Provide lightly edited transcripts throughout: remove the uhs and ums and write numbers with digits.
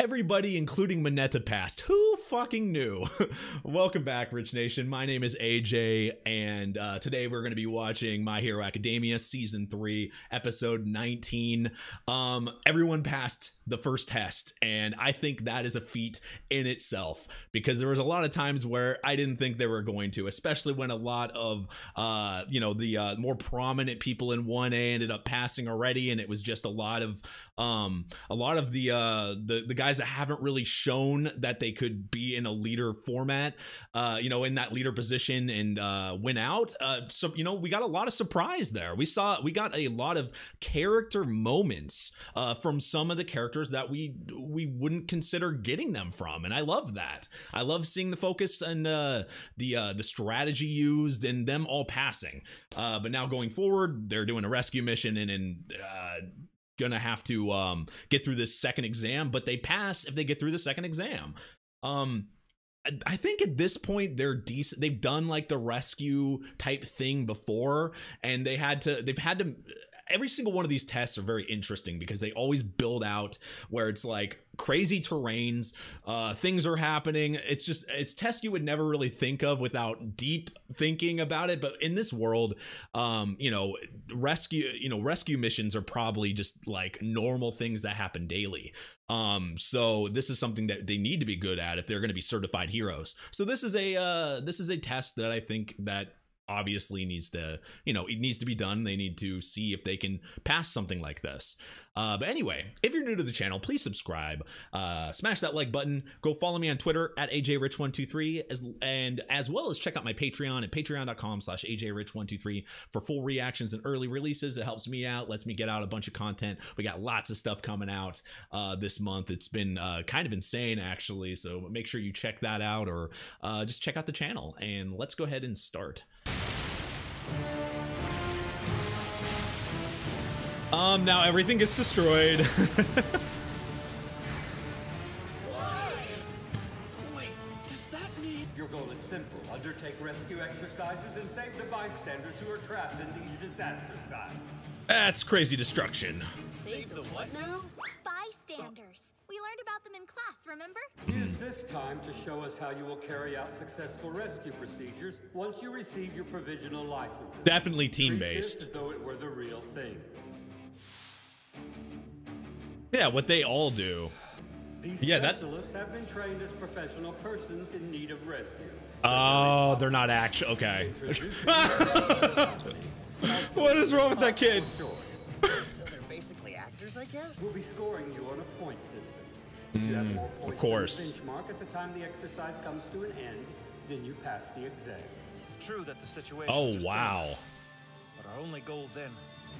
Everybody, including Mineta, passed. Who fucking knew? Welcome back, Rich Nation. My name is AJ, and today we're going to be watching My Hero Academia Season 3, Episode 19. Everyone passed the first test, and I think that is a feat in itself, because there was a lot of times where I didn't think they were going to, especially when a lot of, the more prominent people in 1A ended up passing already, and it was just a lot of the guys that haven't really shown that they could be in a leader format, in that leader position and win out. So, we got a lot of surprise there. We got a lot of character moments from some of the characters that we wouldn't consider getting them from, and I love that. I love seeing the focus and the strategy used and them all passing. But now going forward, they're doing a rescue mission and gonna have to get through this second exam, but they pass if they get through the second exam. I think at this point they're decent. They've done like the rescue type thing before, and they've had to every single one of these tests are very interesting because they always build out where it's like crazy terrains, things are happening. It's tests you would never really think of without deep thinking about it. But in this world, rescue missions are probably just like normal things that happen daily. So this is something that they need to be good at if they're going to be certified heroes. So this is a test that I think that obviously needs to, it needs to be done. They need to see if they can pass something like this. But anyway, if you're new to the channel, please subscribe, smash that like button, go follow me on Twitter at ajrich123, as well as check out my Patreon at patreon.com/ajrich123 for full reactions and early releases. It helps me out, lets me get out a bunch of content. We got lots of stuff coming out this month. It's been kind of insane, actually, so make sure you check that out, or just check out the channel, and let's go ahead and start. Now everything gets destroyed. Wait, does that mean your goal is simple? Undertake rescue exercises and save the bystanders who are trapped in these disaster sites. That's crazy destruction. Save the what now? Bystanders. We learned about them in class, remember? Use this time to show us how you will carry out successful rescue procedures once you receive your provisional licenses. Definitely team-based. Treat this as though it were the real thing. Yeah, what they all do. These specialists have been trained as professional persons in need of rescue. Oh, they're not actually okay. What is wrong with that kid? So they're basically actors, I guess? We'll be scoring you on a point system. If you have more points of course. than the benchmark at the time the exercise comes to an end, then you pass the exam. It's true that the situation. Oh, wow. But our only goal then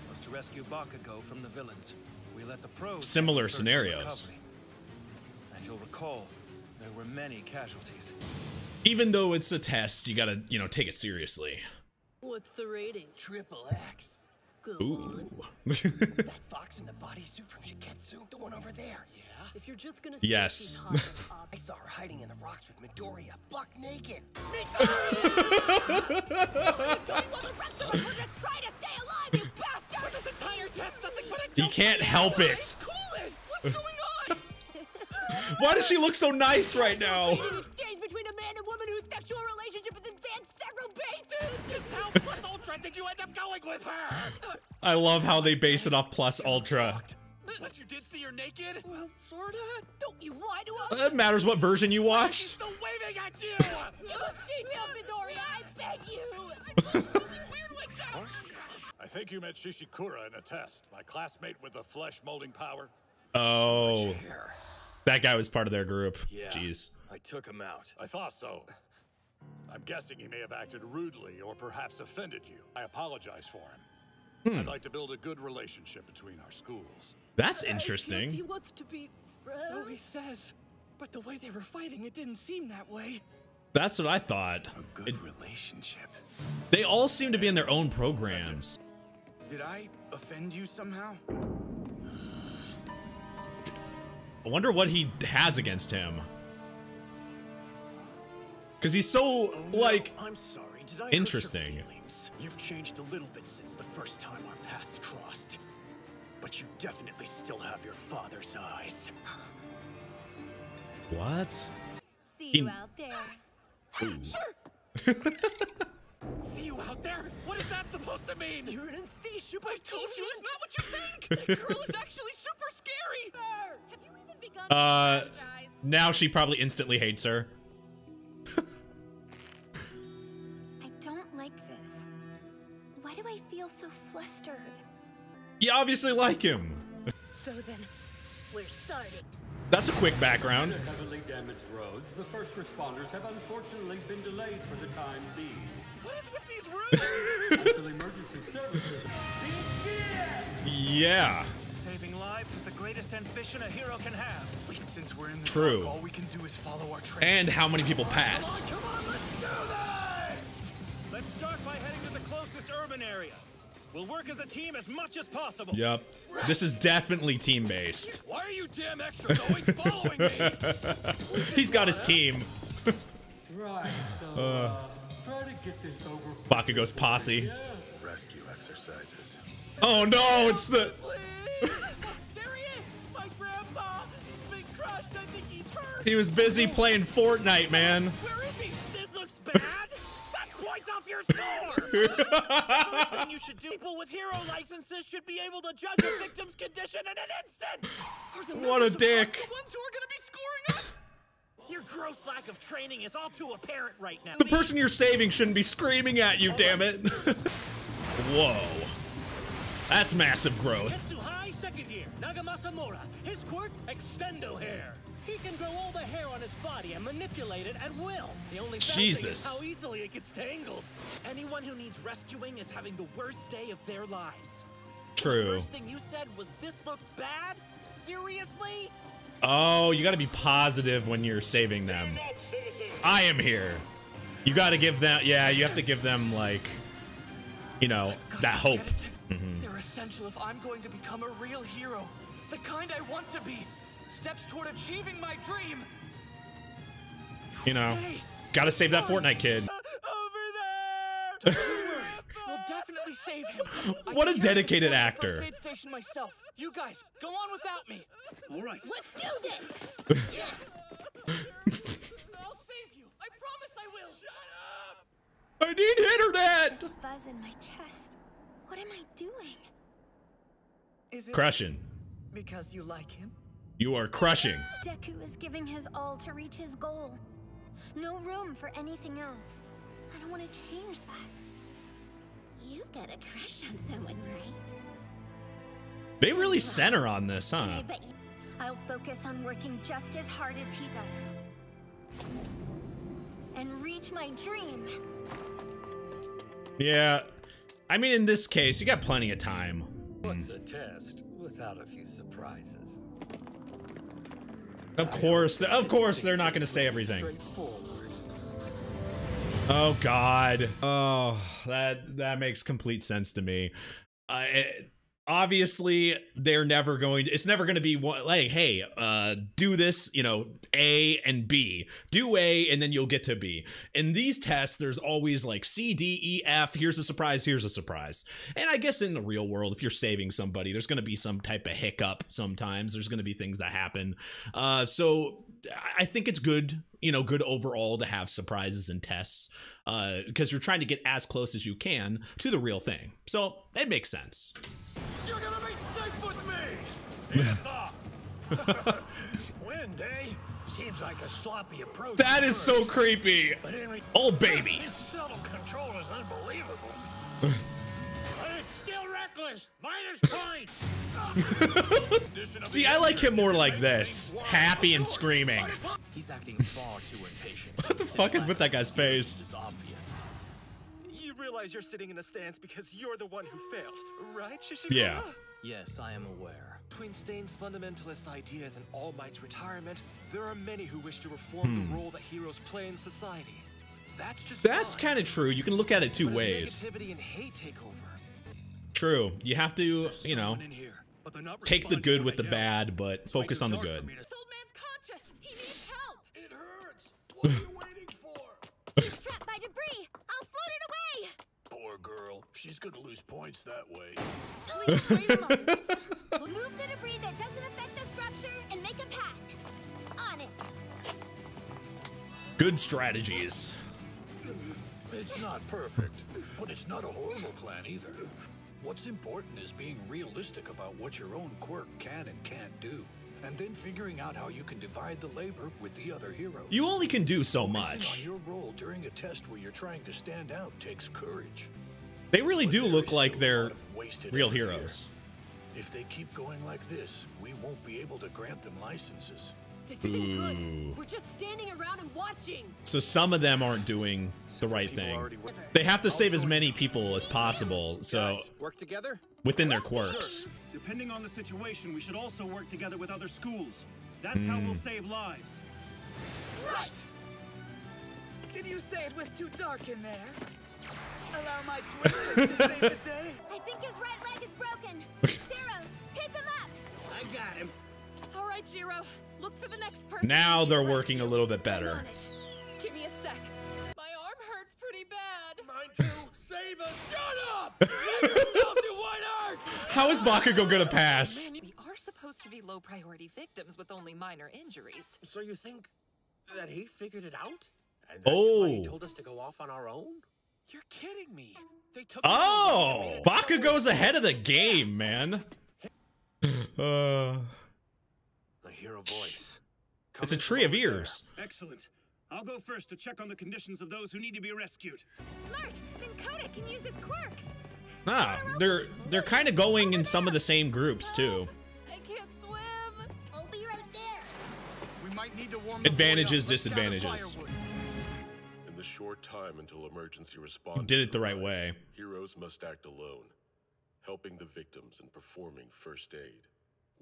was to rescue Bakugo from the villains. We let the pros Similar scenarios. And you'll recall there were many casualties. Even though it's a test, you gotta, take it seriously. What's the rating? Triple X. Go Ooh. That fox in the bodysuit from Shiketsu, the one over there. Yeah. If you're just gonna Yes. I saw her hiding in the rocks with Midoriya, buck naked. We're just trying to stay alive, you bastard! This entire test, nothing but a He can't help it. Cool it! What's going on? Why does she look so nice right now? An exchange between a man and woman whose sexual relationship has advanced several bases! Just how plus ultra did you end up going with her? I love how they base it off plus ultra. But you did see her naked? Well, sorta. Don't you lie to us! It matters what version you She's watched. still waving at you! Give us details, Midoriya, I beg you! I'm something weird like that! I think you met Shishikura in a test. My classmate with the flesh molding power. Oh, that guy was part of their group. Yeah. Jeez. I took him out. I thought so. I'm guessing he may have acted rudely or perhaps offended you. I apologize for him. I'd like to build a good relationship between our schools. That's He interesting. wants to be friends. So he says. But the way they were fighting, it didn't seem that way. That's what I thought. A good relationship. They all seem to be in their own programs. Did I offend you somehow? I wonder what he has against him. Because he's so, like, I'm sorry. Did I interesting. hurt your feelings? You've changed a little bit since the first time our paths crossed. But you definitely still have your father's eyes. What? See you out there. See you out there? What is that supposed to mean? You're an anesthesia, but I told you it's not what you think! That girl is actually super scary! Have you even begun to apologize? Now she probably instantly hates her. I don't like this. Why do I feel so flustered? You obviously like him. So then, we're starting. That's a quick background. Due to heavily damaged roads, the first responders have unfortunately been delayed for the time being. What is with these roads? Until emergency services begin! Yeah. Saving lives is the greatest ambition a hero can have. Since we're in the True. dark, all we can do is follow our trail. And how many people pass? Come on, let's do this! Let's start by heading to the closest urban area. We'll work as a team as much as possible. Yep. This is definitely team-based. Why are you damn extras always following me? He's got his team. Right, so try to get this over. Bakugo's posse. Rescue exercises. Oh no, it's the... There he is! My grandpa! He's been crushed. I think he's hurt. He was busy playing Fortnite, man. Where is he? This looks bad. That points off your score. First thing you should do. People with hero licenses should be able to judge a victim's condition in an instant. Are the What a members of dick. the ones who are going to be scoring us? Your gross lack of training is all too apparent right now. The person you're saving shouldn't be screaming at you, damn it. Whoa. That's massive growth. Tetsu High, second year. Nagamasamura. His quirk, extendo hair. He can grow all the hair on his body and manipulate it at will. The only bad thing Jesus. is how easily it gets tangled. Anyone who needs rescuing is having the worst day of their lives. The True. first thing you said was, this looks bad? Seriously? Oh, you gotta be positive when you're saving them. I am here. You gotta give them, yeah, you have to give them, like, you know, that hope. They're essential if I'm going to become a real hero. The kind I want to be. Steps toward achieving my dream. You know, gotta save that Fortnite kid. Over there! Don't worry. We'll definitely save him. What I a can dedicated carry this actor. first aid station myself. You guys, go on without me. All right. Let's do this! I'll save you. I promise I will. Shut up! I need internet! This buzz in my chest. What am I doing? Is it Crushing. because you like him? You are crushing. Deku is giving his all to reach his goal. No room for anything else. I don't want to change that. You've got a crush on someone, right? They really center on this, huh? I bet you. I'll focus on working just as hard as he does. And reach my dream. Yeah. I mean, in this case, you got plenty of time. What's a test without a few surprises? Of course, they're not going to say everything. Straightforward. Oh God. Oh, that makes complete sense to me. Obviously, they're never going to, it's never going to be one, like, hey, do this, you know, A and B. Do A and then you'll get to B. In these tests, there's always like C, D, E, F. Here's a surprise. Here's a surprise. And I guess in the real world, if you're saving somebody, there's going to be some type of hiccup sometimes. There's going to be things that happen. So I think it's good, you know, good overall to have surprises and tests because you're trying to get as close as you can to the real thing. So it makes sense. You're gonna be safe with me! Wind, eh? Seems like a sloppy approach. That is so creepy. But in Oh, baby. His subtle control is unbelievable. But it's still reckless. Minus points. See, I like him more like this. Happy and screaming. He's acting far too impatient. What the fuck is with that guy's face? It's obvious. You realize you're sitting in the stands because you're the one who failed, right, Shishigura? Yeah. Yes, I am aware. Between Stain's fundamentalist ideas and All Might's retirement, there are many who wish to reform the role that heroes play in society. That's just That's kind of true. You can look at it two But if ways. negativity and hate take over. True. You have to, you know, Someone in here, but they're not take the good responding with the when I yell. bad, but focus on the good. This old man's conscious. He needs help. It hurts. What are you waiting for? He's trapped by debris. I'll float it away. Poor girl. She's gonna lose points that way. Please wait a moment. We'll move the debris that doesn't affect the structure and make a path. On it. Good strategies. It's not perfect, but it's not a horrible plan either. What's important is being realistic about what your own quirk can and can't do, and then figuring out how you can divide the labor with the other heroes. You only can do so Focusing much. on your role during a test where you're trying to stand out takes courage. They really But do there look is like still a they're lot of wasted real effort here. heroes. If they keep going like this, we won't be able to grant them licenses. This isn't Ooh. good. We're just standing around and watching. So some of them aren't doing the right thing. They have to save as many people as possible, so Work together? within their quirks. Sure. Depending on the situation, we should also work together with other schools. That's how we'll save lives. Right. Did you say it was too dark in there? Allow my twin to save the day. I think his right leg is broken. Zero, tape him up. I got him. All right, Jiro. Look for the next person. Now we need they're to working a rescue. little bit I'm better. on it. Give me a sec. My arm hurts pretty bad. Mine too. Save us. Shut up! Save yourselves, you white earth! How is Bakugo gonna pass? We are supposed to be low priority victims with only minor injuries. So you think that he figured it out? And that's why he told us to go off on our own? You're kidding me. They took Oh, Bakugo's ahead of the game, man. I hear a voice. It's a tree of ears. Excellent. I'll go first to check on the conditions of those who need to be rescued. Smart. Then Koda can use his quirk. Ah, they're kind of going in some of the same groups too. I can't swim. I'll be right there. We might need to warm the Advantages, boy up. Let's gather disadvantages. firewood. In the short time until emergency response, Did it the right way. heroes must act alone, helping the victims and performing first aid.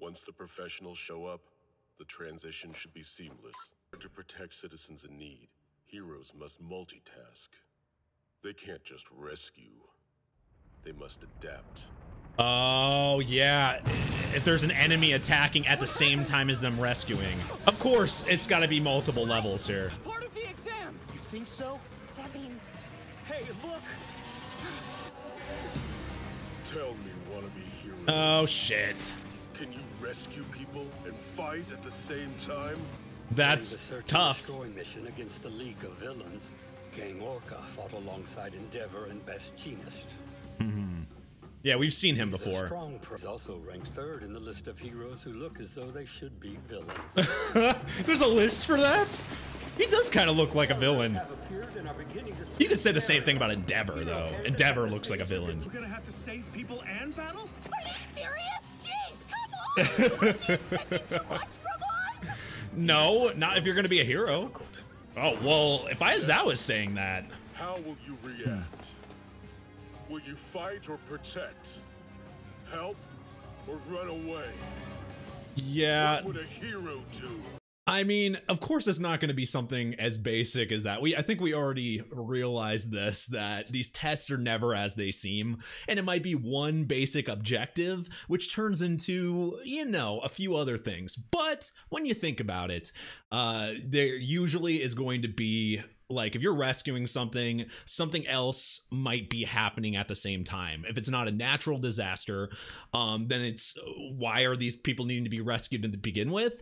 Once the professionals show up, the transition should be seamless. To protect citizens in need, heroes must multitask. They can't just rescue. They must adapt. Oh, yeah. If there's an enemy attacking at the same time as them rescuing. Of course, it's got to be multiple levels here. Part of the exam. You think so? That means Hey, look. Tell me, wannabe heroes. Oh, shit. Can you rescue people and fight at the same time? That's tough. Destroy mission against the League of Villains. Gang Orca fought alongside Endeavor and Best Chinist. Yeah, we've seen him He's a before. strong is also ranked third in the list of heroes who look as though they should be villains. There's a list for that? He does kind of look like a villain. Have appeared and are beginning to You could say the same thing about Endeavor, though. Endeavor looks like a villain. We're gonna have to save people and battle? Are you serious? Jeez, come on. Are you expecting too much from us? No, not if you're going to be a hero. Oh, well, if Aizawa is saying that. How will you react? Will you fight or protect? Help or run away? Yeah. What would a hero do? I mean, of course it's not going to be something as basic as that. I think we already realized this, that these tests are never as they seem, and it might be one basic objective, which turns into, you know, a few other things. But when you think about it, there usually is going to be, like, if you're rescuing something, something else might be happening at the same time. If it's not a natural disaster, then it's, why are these people needing to be rescued to begin with?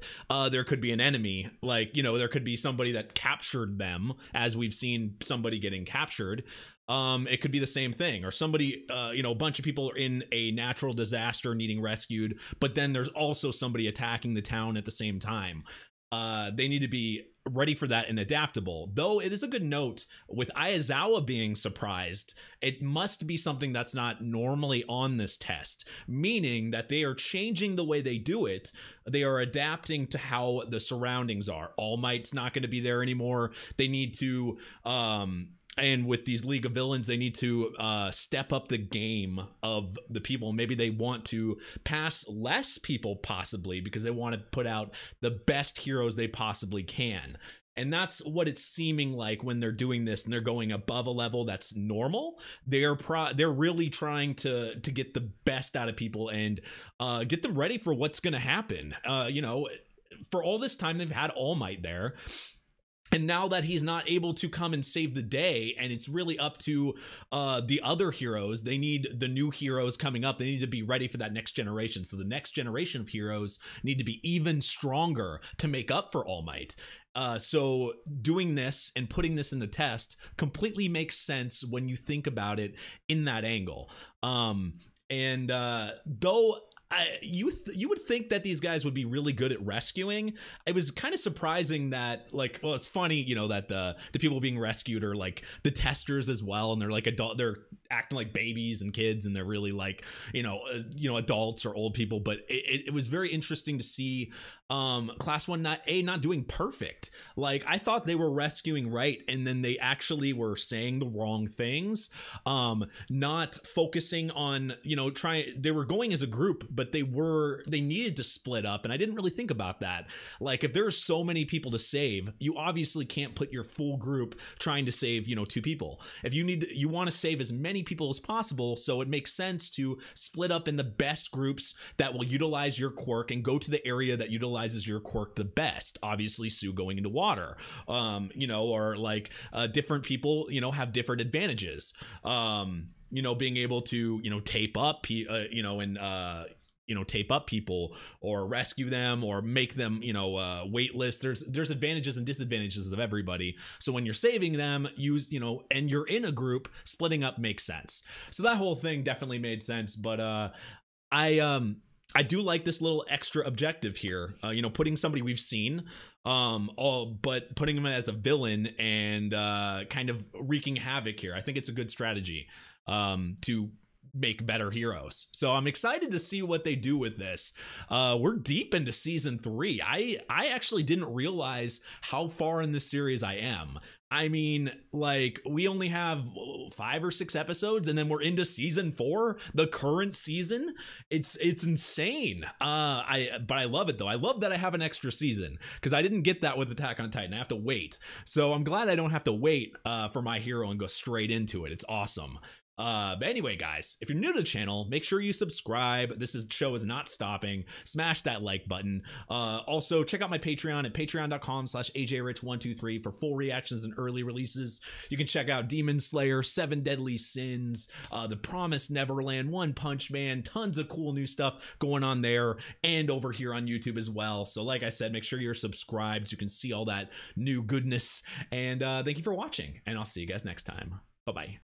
There could be an enemy, like, you know, there could be somebody that captured them, as we've seen somebody getting captured. It could be the same thing, or somebody, you know, a bunch of people are in a natural disaster needing rescued, but then there's also somebody attacking the town at the same time. They need to be ready for that and adaptable. Though it is a good note, with Aizawa being surprised, it must be something that's not normally on this test, meaning that they are changing the way they do it. They are adapting to how the surroundings are. All Might's not going to be there anymore. They need to and with these League of Villains, they need to step up the game of the people. Maybe they want to pass less people, possibly, because they want to put out the best heroes they possibly can. And that's what it's seeming like when they're doing this and they're going above a level that's normal. They're really trying to get the best out of people and get them ready for what's going to happen. You know, for all this time they've had All Might there. And now that he's not able to come and save the day, and it's really up to the other heroes, they need the new heroes coming up. They need to be ready for that next generation. So the next generation of heroes need to be even stronger to make up for All Might. So doing this and putting this in the test completely makes sense when you think about it in that angle. Though you would think that these guys would be really good at rescuing, it was kind of surprising that, like, well, it's funny, you know, that the people being rescued are like the testers as well, and they're like they're acting like babies and kids, and they're really like, you know, adults or old people. But it was very interesting to see Class 1A not doing perfect. Like, I thought they were rescuing right, and then they actually were saying the wrong things, not focusing on, you know, they were going as a group, but they needed to split up. And I didn't really think about that. Like, if there's so many people to save, you obviously can't put your full group trying to save, you know, 2 people. If you want to save as many people as possible, so it makes sense to split up in the best groups that will utilize your quirk and go to the area that utilizes your quirk the best. Obviously, Sue going into water, you know, or like different people, you know, have different advantages. You know, being able to, you know, tape up, you know, and you know, tape up people or rescue them or make them, you know, weightless. There's advantages and disadvantages of everybody. So when you're saving them, you know, and you're in a group, splitting up makes sense. So that whole thing definitely made sense. But I do like this little extra objective here, you know, putting somebody we've seen, but putting them as a villain and kind of wreaking havoc here. I think it's a good strategy to make better heroes. So I'm excited to see what they do with this. We're deep into season 3. I actually didn't realize how far in this series I am. I mean, like, we only have 5 or 6 episodes, and then we're into season 4, the current season. It's insane. But I love it though. I love that I have an extra season, because I didn't get that with Attack on Titan. I have to wait. So I'm glad I don't have to wait for my hero and go straight into it. It's awesome. But anyway, guys, if you're new to the channel, make sure you subscribe. Show is not stopping. Smash that like button. Also, check out my Patreon at patreon.com/ajrich123 for full reactions and early releases. You can check out Demon Slayer, 7 Deadly Sins, The Promised Neverland, One Punch Man, tons of cool new stuff going on there and over here on YouTube as well. So like I said, make sure you're subscribed so you can see all that new goodness. And thank you for watching, and I'll see you guys next time. Bye-bye.